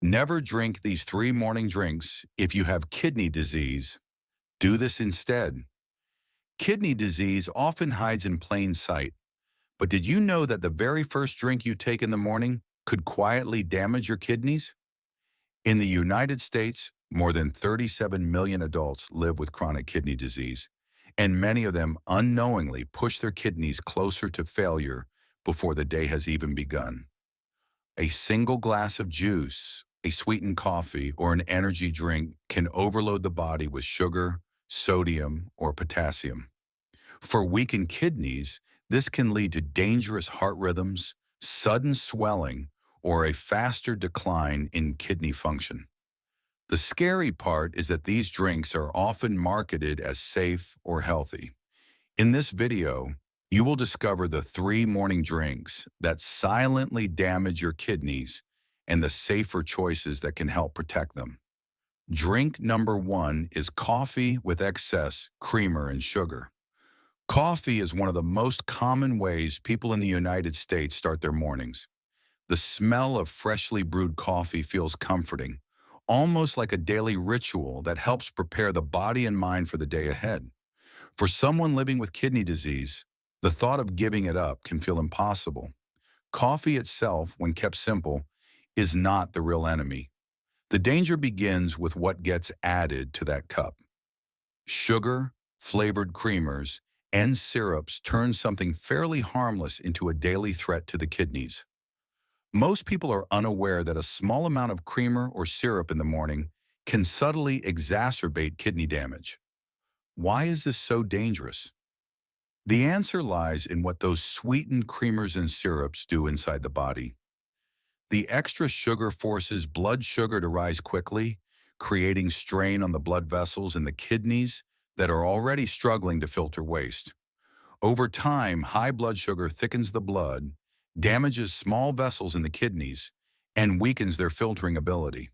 Never drink these 3 morning drinks if you have kidney disease. Do this instead. Kidney disease often hides in plain sight, but did you know that the very first drink you take in the morning could quietly damage your kidneys? In the United States, more than 37 million adults live with chronic kidney disease, and many of them unknowingly push their kidneys closer to failure before the day has even begun. A single glass of juice, a sweetened coffee, or an energy drink can overload the body with sugar, sodium, or potassium. For weakened kidneys, this can lead to dangerous heart rhythms, sudden swelling, or a faster decline in kidney function. The scary part is that these drinks are often marketed as safe or healthy. In this video, you will discover the 3 morning drinks that silently damage your kidneys and the safer choices that can help protect them. Drink number 1 is coffee with excess creamer and sugar. Coffee is one of the most common ways people in the United States start their mornings. The smell of freshly brewed coffee feels comforting, almost like a daily ritual that helps prepare the body and mind for the day ahead. For someone living with kidney disease, the thought of giving it up can feel impossible. Coffee itself, when kept simple, is not the real enemy. The danger begins with what gets added to that cup. Sugar, flavored creamers, and syrups turn something fairly harmless into a daily threat to the kidneys. Most people are unaware that a small amount of creamer or syrup in the morning can subtly exacerbate kidney damage. Why is this so dangerous? The answer lies in what those sweetened creamers and syrups do inside the body. The extra sugar forces blood sugar to rise quickly, creating strain on the blood vessels in the kidneys that are already struggling to filter waste. Over time, high blood sugar thickens the blood, damages small vessels in the kidneys, and weakens their filtering ability.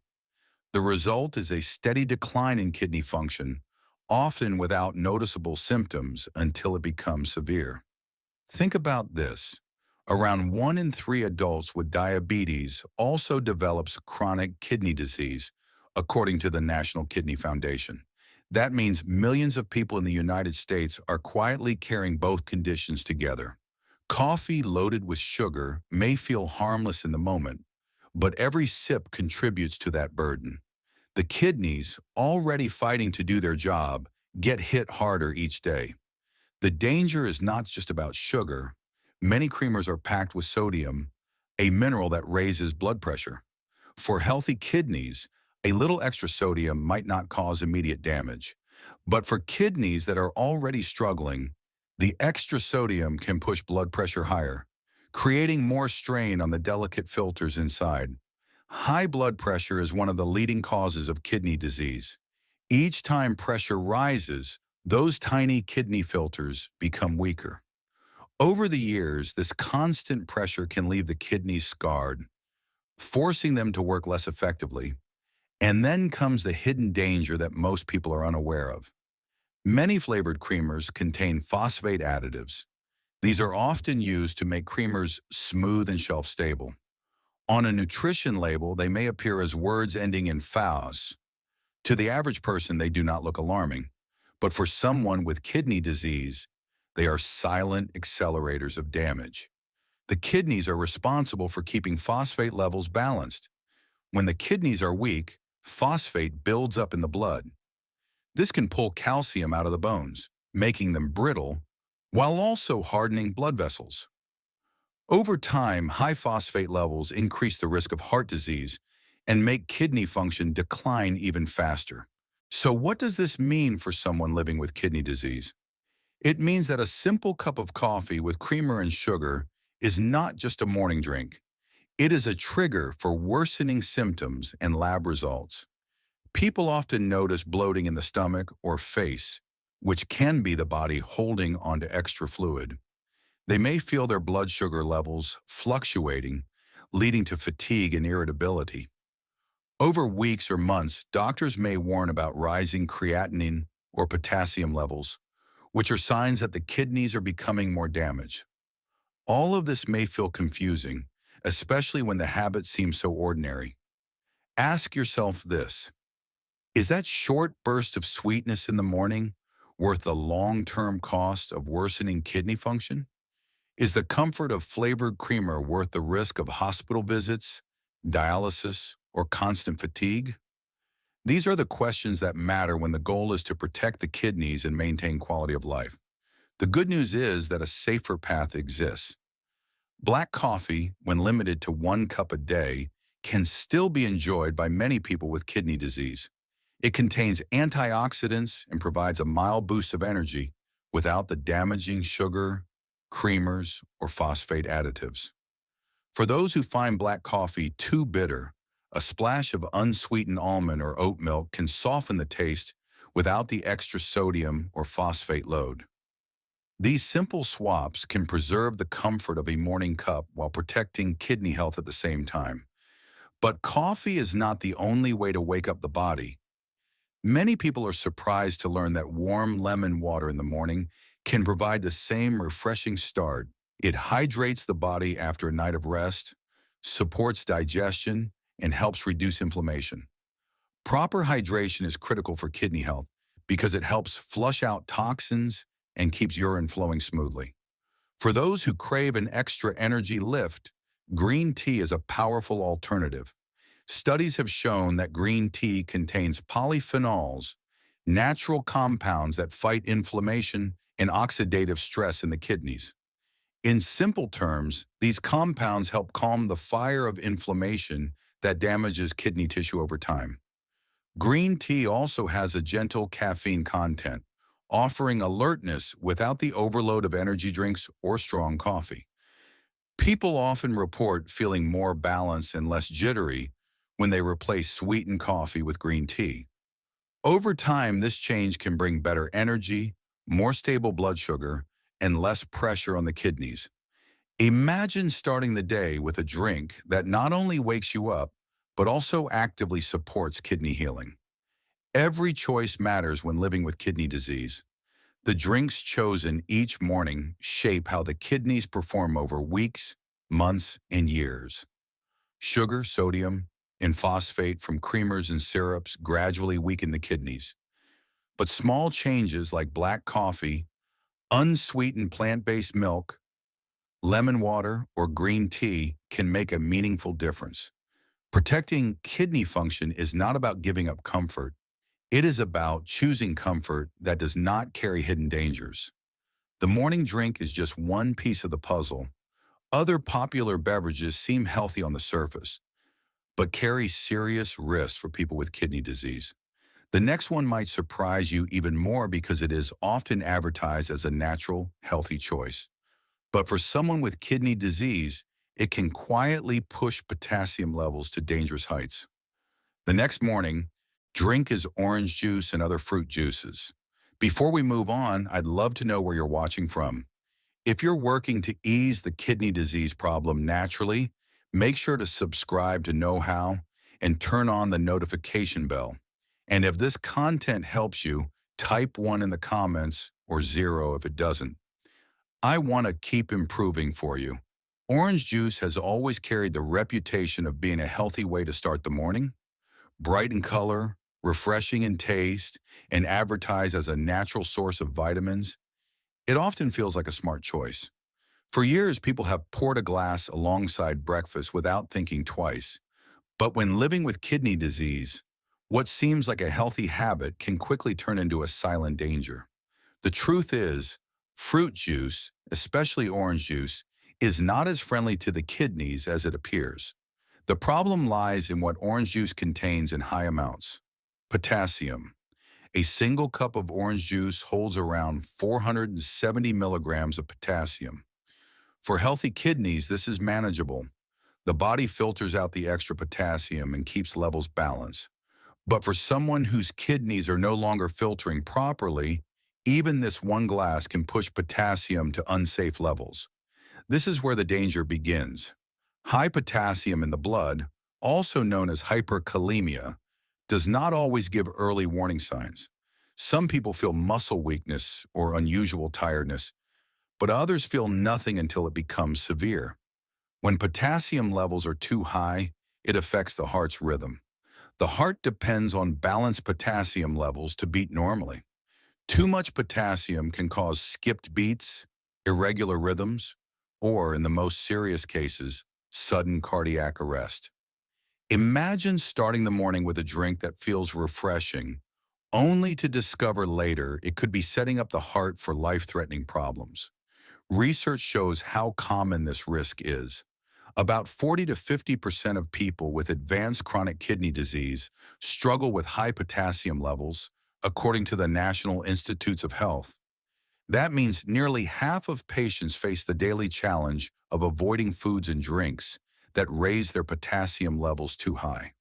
The result is a steady decline in kidney function, often without noticeable symptoms until it becomes severe. Think about this. Around 1 in 3 adults with diabetes also develops chronic kidney disease, according to the National Kidney Foundation. That means millions of people in the United States are quietly carrying both conditions together. Coffee loaded with sugar may feel harmless in the moment, but every sip contributes to that burden. The kidneys, already fighting to do their job, get hit harder each day. The danger is not just about sugar. Many creamers are packed with sodium, a mineral that raises blood pressure. For healthy kidneys, a little extra sodium might not cause immediate damage. But for kidneys that are already struggling, the extra sodium can push blood pressure higher, creating more strain on the delicate filters inside. High blood pressure is one of the leading causes of kidney disease. Each time pressure rises, those tiny kidney filters become weaker. Over the years, this constant pressure can leave the kidneys scarred, forcing them to work less effectively. And then comes the hidden danger that most people are unaware of. Many flavored creamers contain phosphate additives. These are often used to make creamers smooth and shelf-stable. On a nutrition label, they may appear as words ending in "phos." To the average person, they do not look alarming. But for someone with kidney disease, they are silent accelerators of damage. The kidneys are responsible for keeping phosphate levels balanced. When the kidneys are weak, phosphate builds up in the blood. This can pull calcium out of the bones, making them brittle, while also hardening blood vessels. Over time, high phosphate levels increase the risk of heart disease and make kidney function decline even faster. So what does this mean for someone living with kidney disease? It means that a simple cup of coffee with creamer and sugar is not just a morning drink. It is a trigger for worsening symptoms and lab results. People often notice bloating in the stomach or face, which can be the body holding onto extra fluid. They may feel their blood sugar levels fluctuating, leading to fatigue and irritability. Over weeks or months, doctors may warn about rising creatinine or potassium levels, which are signs that the kidneys are becoming more damaged. All of this may feel confusing, especially when the habit seems so ordinary. Ask yourself this: is that short burst of sweetness in the morning worth the long-term cost of worsening kidney function? Is the comfort of flavored creamer worth the risk of hospital visits, dialysis, or constant fatigue? These are the questions that matter when the goal is to protect the kidneys and maintain quality of life. The good news is that a safer path exists. Black coffee, when limited to 1 cup a day, can still be enjoyed by many people with kidney disease. It contains antioxidants and provides a mild boost of energy without the damaging sugar, creamers, or phosphate additives. For those who find black coffee too bitter, a splash of unsweetened almond or oat milk can soften the taste without the extra sodium or phosphate load. These simple swaps can preserve the comfort of a morning cup while protecting kidney health at the same time. But coffee is not the only way to wake up the body. Many people are surprised to learn that warm lemon water in the morning can provide the same refreshing start. It hydrates the body after a night of rest, supports digestion, and helps reduce inflammation. Proper hydration is critical for kidney health because it helps flush out toxins and keeps urine flowing smoothly. For those who crave an extra energy lift, green tea is a powerful alternative. Studies have shown that green tea contains polyphenols, natural compounds that fight inflammation and oxidative stress in the kidneys. In simple terms, these compounds help calm the fire of inflammation that damages kidney tissue over time. Green tea also has a gentle caffeine content, offering alertness without the overload of energy drinks or strong coffee. People often report feeling more balanced and less jittery when they replace sweetened coffee with green tea. Over time, this change can bring better energy, more stable blood sugar, and less pressure on the kidneys. Imagine starting the day with a drink that not only wakes you up, but also actively supports kidney healing. Every choice matters when living with kidney disease. The drinks chosen each morning shape how the kidneys perform over weeks, months, and years. Sugar, sodium, and phosphate from creamers and syrups gradually weaken the kidneys. But small changes like black coffee, unsweetened plant-based milk, lemon water, or green tea can make a meaningful difference. Protecting kidney function is not about giving up comfort. It is about choosing comfort that does not carry hidden dangers. The morning drink is just one piece of the puzzle. Other popular beverages seem healthy on the surface, but carry serious risks for people with kidney disease. The next one might surprise you even more because it is often advertised as a natural, healthy choice. But for someone with kidney disease, it can quietly push potassium levels to dangerous heights. The next morning, drink is orange juice and other fruit juices. Before we move on, I'd love to know where you're watching from. If you're working to ease the kidney disease problem naturally, make sure to subscribe to Knowhow and turn on the notification bell. And if this content helps you, type 1 in the comments or 0 if it doesn't. I want to keep improving for you. Orange juice has always carried the reputation of being a healthy way to start the morning. Bright in color, refreshing in taste, and advertised as a natural source of vitamins, it often feels like a smart choice. For years, people have poured a glass alongside breakfast without thinking twice. But when living with kidney disease, what seems like a healthy habit can quickly turn into a silent danger. The truth is, fruit juice, especially orange juice, is not as friendly to the kidneys as it appears. The problem lies in what orange juice contains in high amounts: potassium. A single cup of orange juice holds around 470 milligrams of potassium. For healthy kidneys, this is manageable. The body filters out the extra potassium and keeps levels balanced. But for someone whose kidneys are no longer filtering properly, even this one glass can push potassium to unsafe levels. This is where the danger begins. High potassium in the blood, also known as hyperkalemia, does not always give early warning signs. Some people feel muscle weakness or unusual tiredness, but others feel nothing until it becomes severe. When potassium levels are too high, it affects the heart's rhythm. The heart depends on balanced potassium levels to beat normally. Too much potassium can cause skipped beats, irregular rhythms, or, in the most serious cases, sudden cardiac arrest. Imagine starting the morning with a drink that feels refreshing, only to discover later it could be setting up the heart for life-threatening problems. Research shows how common this risk is. About 40 to 50% of people with advanced chronic kidney disease struggle with high potassium levels, according to the National Institutes of Health. That means nearly half of patients face the daily challenge of avoiding foods and drinks that raise their potassium levels too high.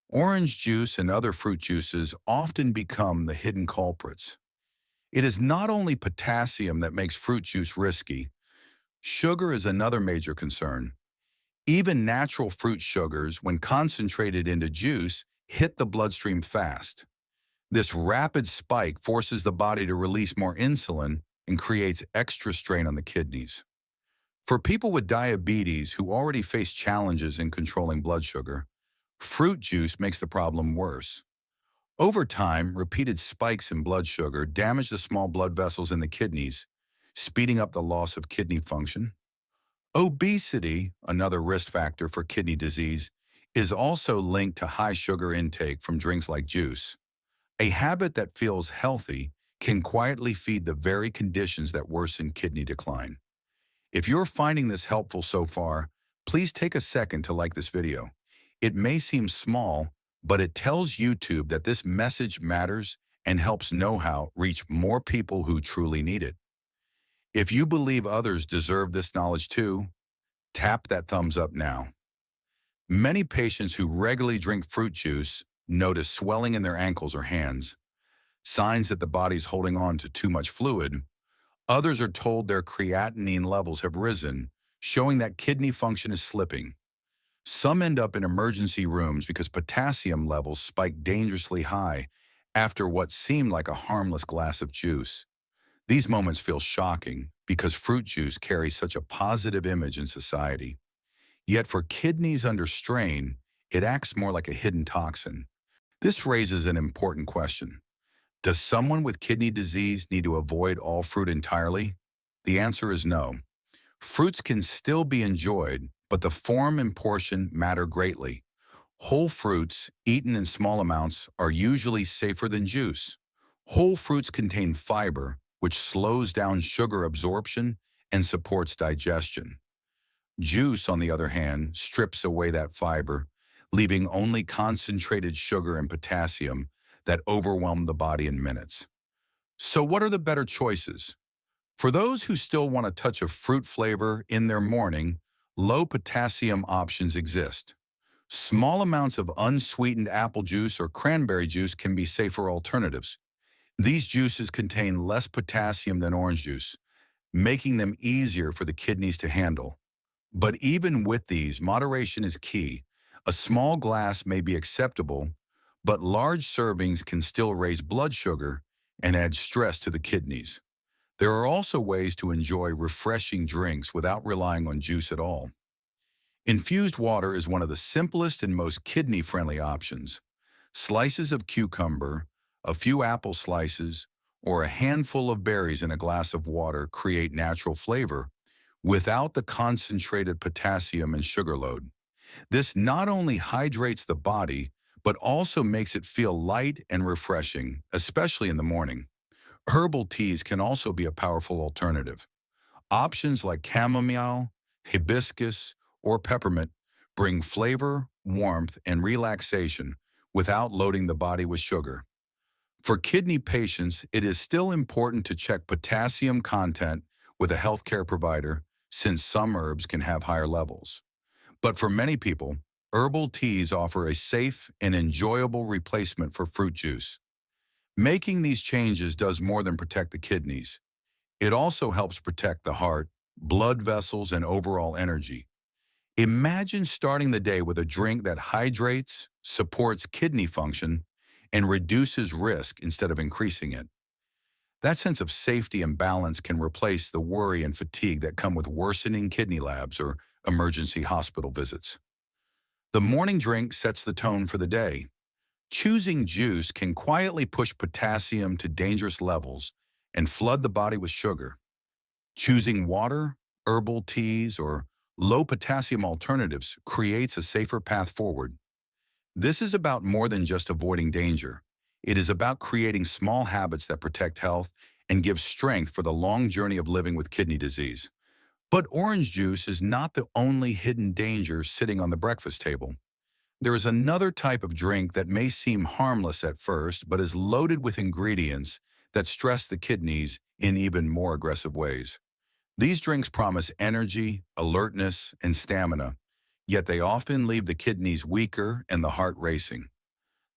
Orange juice and other fruit juices often become the hidden culprits. It is not only potassium that makes fruit juice risky. Sugar is another major concern. Even natural fruit sugars, when concentrated into juice, hit the bloodstream fast. This rapid spike forces the body to release more insulin and creates extra strain on the kidneys. For people with diabetes who already face challenges in controlling blood sugar, fruit juice makes the problem worse. Over time, repeated spikes in blood sugar damage the small blood vessels in the kidneys, speeding up the loss of kidney function. Obesity, another risk factor for kidney disease, is also linked to high sugar intake from drinks like juice. A habit that feels healthy can quietly feed the very conditions that worsen kidney decline. If you're finding this helpful so far, please take a second to like this video. It may seem small, but it tells YouTube that this message matters and helps Knowhow reach more people who truly need it. If you believe others deserve this knowledge too, tap that thumbs up now. Many patients who regularly drink fruit juice notice swelling in their ankles or hands, signs that the body's holding on to too much fluid. Others are told their creatinine levels have risen, showing that kidney function is slipping. Some end up in emergency rooms because potassium levels spike dangerously high after what seemed like a harmless glass of juice. These moments feel shocking because fruit juice carries such a positive image in society. Yet for kidneys under strain, it acts more like a hidden toxin. This raises an important question. Does someone with kidney disease need to avoid all fruit entirely? The answer is no. Fruits can still be enjoyed, but the form and portion matter greatly. Whole fruits, eaten in small amounts, are usually safer than juice. Whole fruits contain fiber, which slows down sugar absorption and supports digestion. Juice, on the other hand, strips away that fiber, leaving only concentrated sugar and potassium that overwhelm the body in minutes. So what are the better choices? For those who still want a touch of fruit flavor in their morning, low potassium options exist. Small amounts of unsweetened apple juice or cranberry juice can be safer alternatives. These juices contain less potassium than orange juice, making them easier for the kidneys to handle. But even with these, moderation is key. A small glass may be acceptable, but large servings can still raise blood sugar and add stress to the kidneys. There are also ways to enjoy refreshing drinks without relying on juice at all. Infused water is one of the simplest and most kidney-friendly options. Slices of cucumber, a few apple slices, or a handful of berries in a glass of water create natural flavor without the concentrated potassium and sugar load. This not only hydrates the body, but also makes it feel light and refreshing, especially in the morning. Herbal teas can also be a powerful alternative. Options like chamomile, hibiscus, or peppermint bring flavor, warmth, and relaxation without loading the body with sugar. For kidney patients, it is still important to check potassium content with a healthcare provider since some herbs can have higher levels. But for many people, herbal teas offer a safe and enjoyable replacement for fruit juice. Making these changes does more than protect the kidneys. It also helps protect the heart, blood vessels, and overall energy. Imagine starting the day with a drink that hydrates, supports kidney function, and reduces risk instead of increasing it. That sense of safety and balance can replace the worry and fatigue that come with worsening kidney labs or emergency hospital visits. The morning drink sets the tone for the day. Choosing juice can quietly push potassium to dangerous levels and flood the body with sugar. Choosing water, herbal teas, or low potassium alternatives creates a safer path forward. This is about more than just avoiding danger. It is about creating small habits that protect health and give strength for the long journey of living with kidney disease. But orange juice is not the only hidden danger sitting on the breakfast table. There is another type of drink that may seem harmless at first, but is loaded with ingredients that stress the kidneys in even more aggressive ways. These drinks promise energy, alertness, and stamina, yet they often leave the kidneys weaker and the heart racing.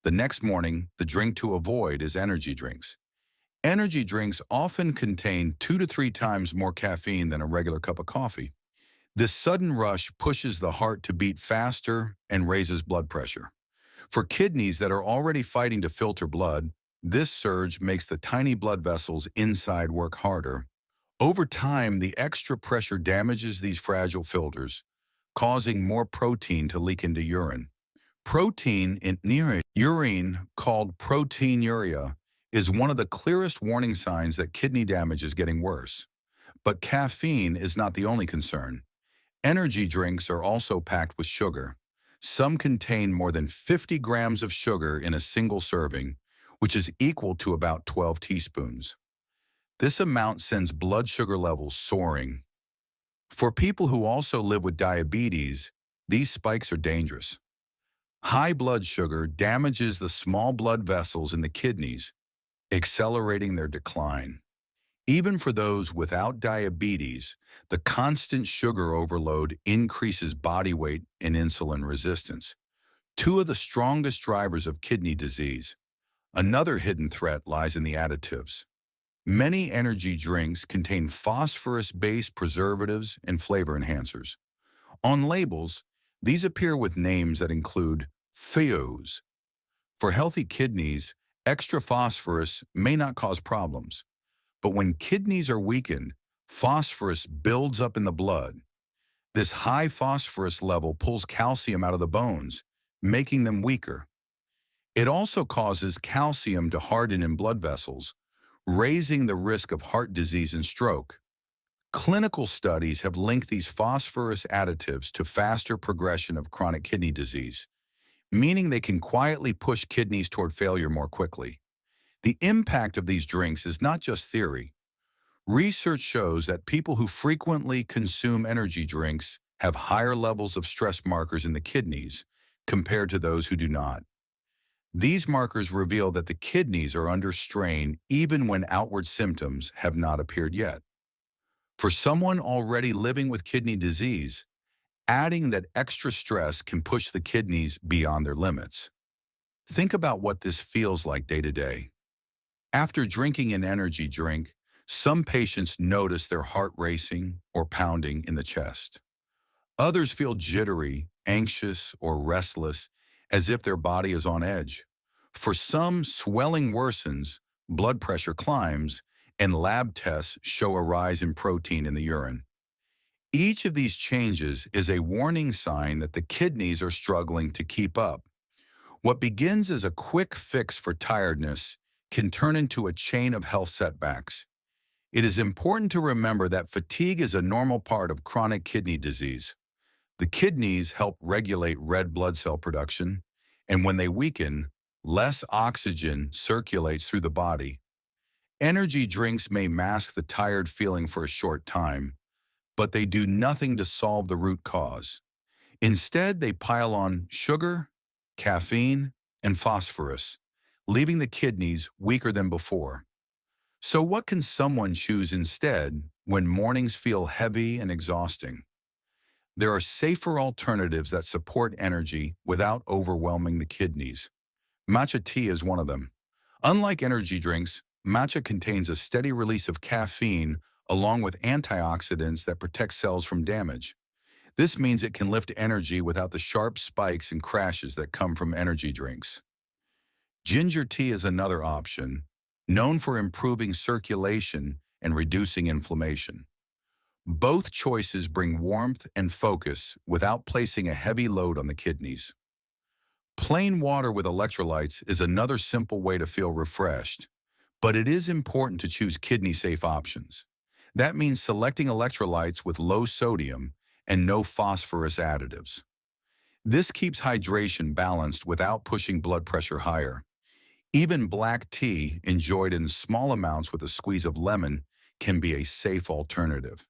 The next morning, the drink to avoid is energy drinks. Energy drinks often contain 2 to 3 times more caffeine than a regular cup of coffee. This sudden rush pushes the heart to beat faster and raises blood pressure. For kidneys that are already fighting to filter blood, this surge makes the tiny blood vessels inside work harder. Over time, the extra pressure damages these fragile filters, causing more protein to leak into urine. Protein in urine, called proteinuria, is one of the clearest warning signs that kidney damage is getting worse. But caffeine is not the only concern. Energy drinks are also packed with sugar. Some contain more than 50 grams of sugar in a single serving, which is equal to about 12 teaspoons. This amount sends blood sugar levels soaring. For people who also live with diabetes, these spikes are dangerous. High blood sugar damages the small blood vessels in the kidneys, accelerating their decline. Even for those without diabetes, the constant sugar overload increases body weight and insulin resistance, two of the strongest drivers of kidney disease. Another hidden threat lies in the additives. Many energy drinks contain phosphorus-based preservatives and flavor enhancers. On labels, these appear with names that include PHOs. For healthy kidneys, extra phosphorus may not cause problems. But when kidneys are weakened, phosphorus builds up in the blood. This high phosphorus level pulls calcium out of the bones, making them weaker. It also causes calcium to harden in blood vessels, raising the risk of heart disease and stroke. Clinical studies have linked these phosphorus additives to faster progression of chronic kidney disease, meaning they can quietly push kidneys toward failure more quickly. The impact of these drinks is not just theory. Research shows that people who frequently consume energy drinks have higher levels of stress markers in the kidneys compared to those who do not. These markers reveal that the kidneys are under strain even when outward symptoms have not appeared yet. For someone already living with kidney disease, adding that extra stress can push the kidneys beyond their limits. Think about what this feels like day to day. After drinking an energy drink, some patients notice their heart racing or pounding in the chest. Others feel jittery, anxious, or restless, as if their body is on edge. For some, swelling worsens, blood pressure climbs, and lab tests show a rise in protein in the urine. Each of these changes is a warning sign that the kidneys are struggling to keep up. What begins as a quick fix for tiredness can turn into a chain of health setbacks. It is important to remember that fatigue is a normal part of chronic kidney disease. The kidneys help regulate red blood cell production, and when they weaken, less oxygen circulates through the body. Energy drinks may mask the tired feeling for a short time, but they do nothing to solve the root cause. Instead, they pile on sugar, caffeine, and phosphorus, leaving the kidneys weaker than before. So what can someone choose instead when mornings feel heavy and exhausting? There are safer alternatives that support energy without overwhelming the kidneys. Matcha tea is one of them. Unlike energy drinks, matcha contains a steady release of caffeine along with antioxidants that protect cells from damage. This means it can lift energy without the sharp spikes and crashes that come from energy drinks. Ginger tea is another option, known for improving circulation and reducing inflammation. Both choices bring warmth and focus without placing a heavy load on the kidneys. Plain water with electrolytes is another simple way to feel refreshed, but it is important to choose kidney-safe options. That means selecting electrolytes with low sodium and no phosphorus additives. This keeps hydration balanced without pushing blood pressure higher. Even black tea, enjoyed in small amounts with a squeeze of lemon, can be a safe alternative.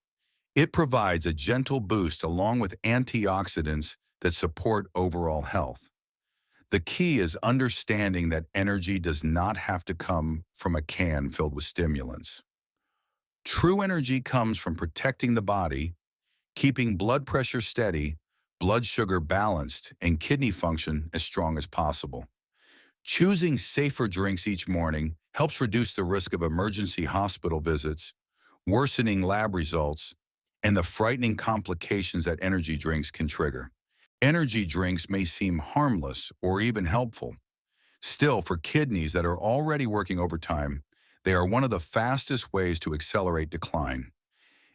It provides a gentle boost along with antioxidants that support overall health. The key is understanding that energy does not have to come from a can filled with stimulants. True energy comes from protecting the body, keeping blood pressure steady, blood sugar balanced, and kidney function as strong as possible. Choosing safer drinks each morning helps reduce the risk of emergency hospital visits, worsening lab results, and the frightening complications that energy drinks can trigger. Energy drinks may seem harmless or even helpful. Still, for kidneys that are already working overtime, they are one of the fastest ways to accelerate decline.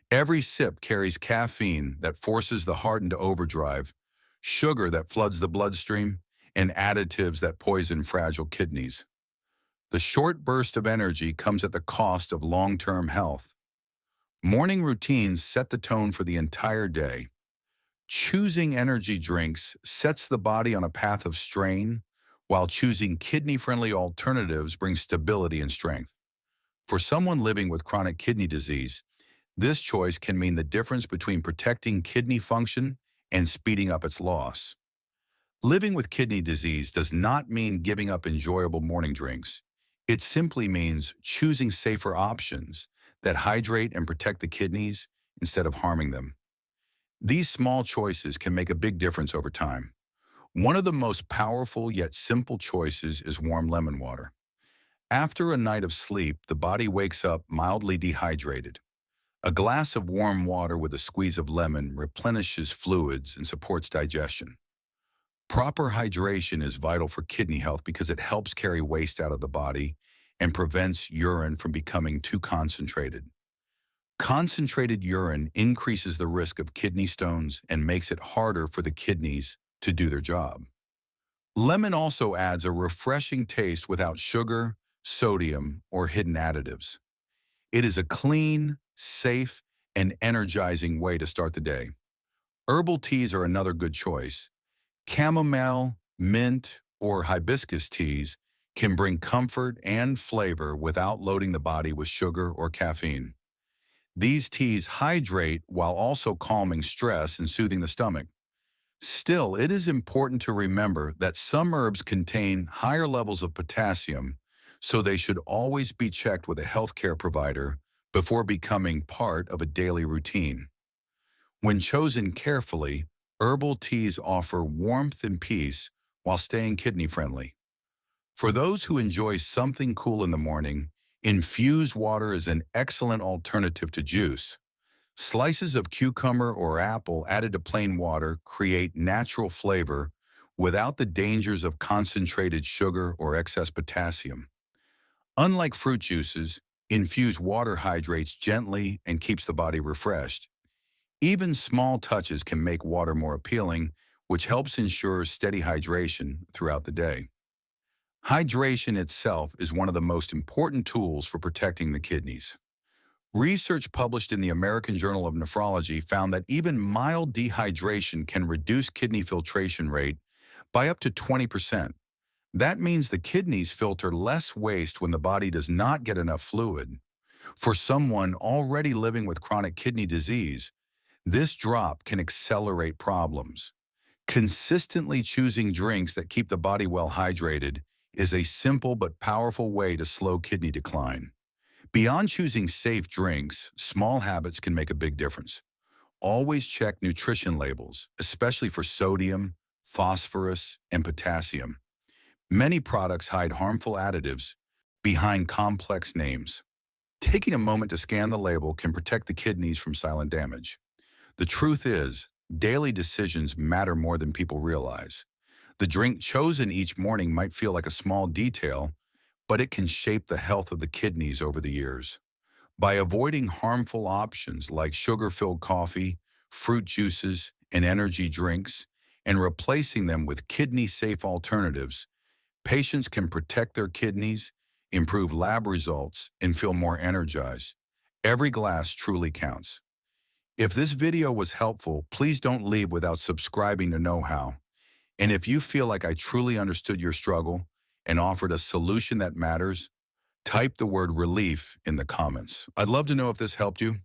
Every sip carries caffeine that forces the heart into overdrive, sugar that floods the bloodstream, and additives that poison fragile kidneys. The short burst of energy comes at the cost of long-term health. Morning routines set the tone for the entire day. Choosing energy drinks sets the body on a path of strain, while choosing kidney-friendly alternatives brings stability and strength. For someone living with chronic kidney disease, this choice can mean the difference between protecting kidney function and speeding up its loss. Living with kidney disease does not mean giving up enjoyable morning drinks. It simply means choosing safer options that hydrate and protect the kidneys instead of harming them. These small choices can make a big difference over time. One of the most powerful yet simple choices is warm lemon water. After a night of sleep, the body wakes up mildly dehydrated. A glass of warm water with a squeeze of lemon replenishes fluids and supports digestion. Proper hydration is vital for kidney health because it helps carry waste out of the body and prevents urine from becoming too concentrated. Concentrated urine increases the risk of kidney stones and makes it harder for the kidneys to do their job. Lemon also adds a refreshing taste without sugar, sodium, or hidden additives. It is a clean, safe, and energizing way to start the day. Herbal teas are another good choice. Chamomile, mint, or hibiscus teas can bring comfort and flavor without loading the body with sugar or caffeine. These teas hydrate while also calming stress and soothing the stomach. Still, it is important to remember that some herbs contain higher levels of potassium, so they should always be checked with a healthcare provider before becoming part of a daily routine. When chosen carefully, herbal teas offer warmth and peace while staying kidney-friendly. For those who enjoy something cool in the morning, infused water is an excellent alternative to juice. Slices of cucumber or apple added to plain water create natural flavor without the dangers of concentrated sugar or excess potassium. Unlike fruit juices, infused water hydrates gently and keeps the body refreshed. Even small touches can make water more appealing, which helps ensure steady hydration throughout the day. Hydration itself is one of the most important tools for protecting the kidneys. Research published in the American Journal of Nephrology found that even mild dehydration can reduce kidney filtration rate by up to 20%. That means the kidneys filter less waste when the body does not get enough fluid. For someone already living with chronic kidney disease, this drop can accelerate problems. Consistently choosing drinks that keep the body well hydrated is a simple but powerful way to slow kidney decline. Beyond choosing safe drinks, small habits can make a big difference. Always check nutrition labels, especially for sodium, phosphorus, and potassium. Many products hide harmful additives behind complex names. Taking a moment to scan the label can protect the kidneys from silent damage. The truth is, daily decisions matter more than people realize. The drink chosen each morning might feel like a small detail, but it can shape the health of the kidneys over the years. By avoiding harmful options like sugar-filled coffee, fruit juices, and energy drinks, and replacing them with kidney-safe alternatives, patients can protect their kidneys, improve lab results, and feel more energized. Every glass truly counts. If this video was helpful, please don't leave without subscribing to Knowhow. And if you feel like I truly understood your struggle and offered a solution that matters, type the word relief in the comments. I'd love to know if this helped you.